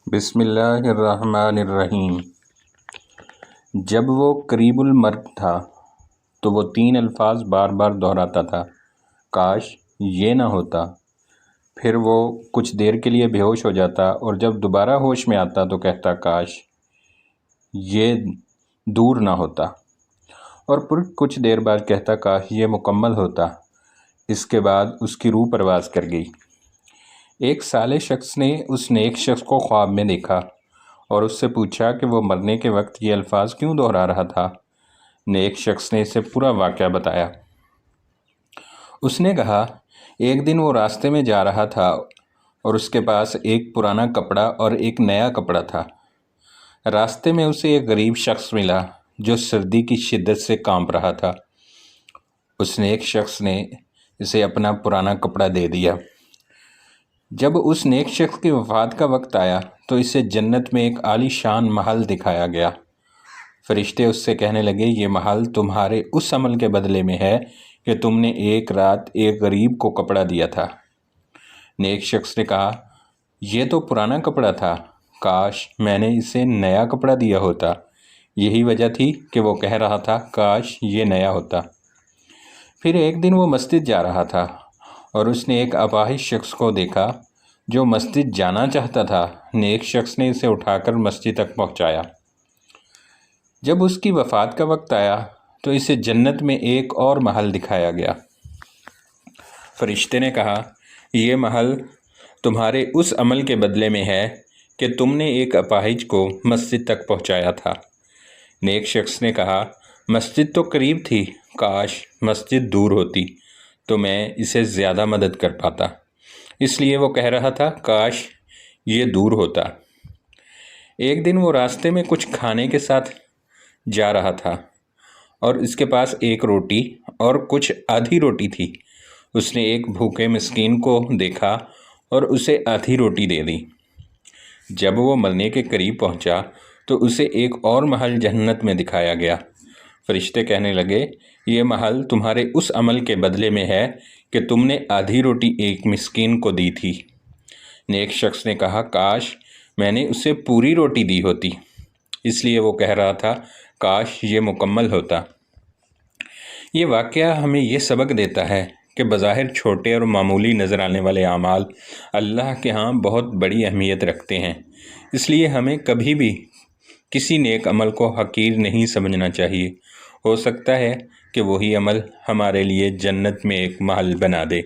بسم اللہ الرحمن الرحیم۔ جب وہ قریب المرگ تھا تو وہ 3 الفاظ بار بار دہراتا تھا، کاش یہ نہ ہوتا۔ پھر وہ کچھ دیر کے لیے بے ہوش ہو جاتا اور جب دوبارہ ہوش میں آتا تو کہتا، کاش یہ دور نہ ہوتا، اور پھر کچھ دیر بعد کہتا، کاش یہ مکمل ہوتا۔ اس کے بعد اس کی روح پرواز کر گئی۔ ایک صالح شخص نے اس نیک شخص کو خواب میں دیکھا اور اس سے پوچھا کہ وہ مرنے کے وقت یہ الفاظ کیوں دہرا رہا تھا۔ نیک شخص نے اسے پورا واقعہ بتایا۔ اس نے کہا، ایک دن وہ راستے میں جا رہا تھا اور اس کے پاس ایک پرانا کپڑا اور ایک نیا کپڑا تھا۔ راستے میں اسے ایک غریب شخص ملا جو سردی کی شدت سے کانپ رہا تھا۔ اس نیک شخص نے اسے اپنا پرانا کپڑا دے دیا۔ جب اس نیک شخص کی وفات کا وقت آیا تو اسے جنت میں ایک عالی شان محل دکھایا گیا۔ فرشتے اس سے کہنے لگے، یہ محل تمہارے اس عمل کے بدلے میں ہے کہ تم نے ایک رات ایک غریب کو کپڑا دیا تھا۔ نیک شخص نے کہا، یہ تو پرانا کپڑا تھا، کاش میں نے اسے نیا کپڑا دیا ہوتا۔ یہی وجہ تھی کہ وہ کہہ رہا تھا، کاش یہ نیا ہوتا۔ پھر ایک دن وہ مسجد جا رہا تھا اور اس نے ایک اپاہج شخص کو دیکھا جو مسجد جانا چاہتا تھا۔ نیک شخص نے اسے اٹھا کر مسجد تک پہنچایا۔ جب اس کی وفات کا وقت آیا تو اسے جنت میں ایک اور محل دکھایا گیا۔ فرشتے نے کہا، یہ محل تمہارے اس عمل کے بدلے میں ہے کہ تم نے ایک اپاہج کو مسجد تک پہنچایا تھا۔ نیک شخص نے کہا، مسجد تو قریب تھی، کاش مسجد دور ہوتی تو میں اسے زیادہ مدد کر پاتا۔ اس لیے وہ کہہ رہا تھا، کاش یہ دور ہوتا۔ ایک دن وہ راستے میں کچھ کھانے کے ساتھ جا رہا تھا اور اس کے پاس ایک روٹی اور کچھ آدھی روٹی تھی۔ اس نے ایک بھوکے مسکین کو دیکھا اور اسے آدھی روٹی دے دی۔ جب وہ مرنے کے قریب پہنچا تو اسے ایک اور محل جنت میں دکھایا گیا۔ فرشتے کہنے لگے، یہ محل تمہارے اس عمل کے بدلے میں ہے کہ تم نے آدھی روٹی ایک مسکین کو دی تھی۔ نیک شخص نے کہا، کاش میں نے اسے پوری روٹی دی ہوتی۔ اس لیے وہ کہہ رہا تھا، کاش یہ مکمل ہوتا۔ یہ واقعہ ہمیں یہ سبق دیتا ہے کہ بظاہر چھوٹے اور معمولی نظر آنے والے اعمال اللہ کے ہاں بہت بڑی اہمیت رکھتے ہیں۔ اس لیے ہمیں کبھی بھی کسی نیک عمل کو حقیر نہیں سمجھنا چاہیے۔ ہو سکتا ہے کہ وہی عمل ہمارے لیے جنت میں ایک محل بنا دے۔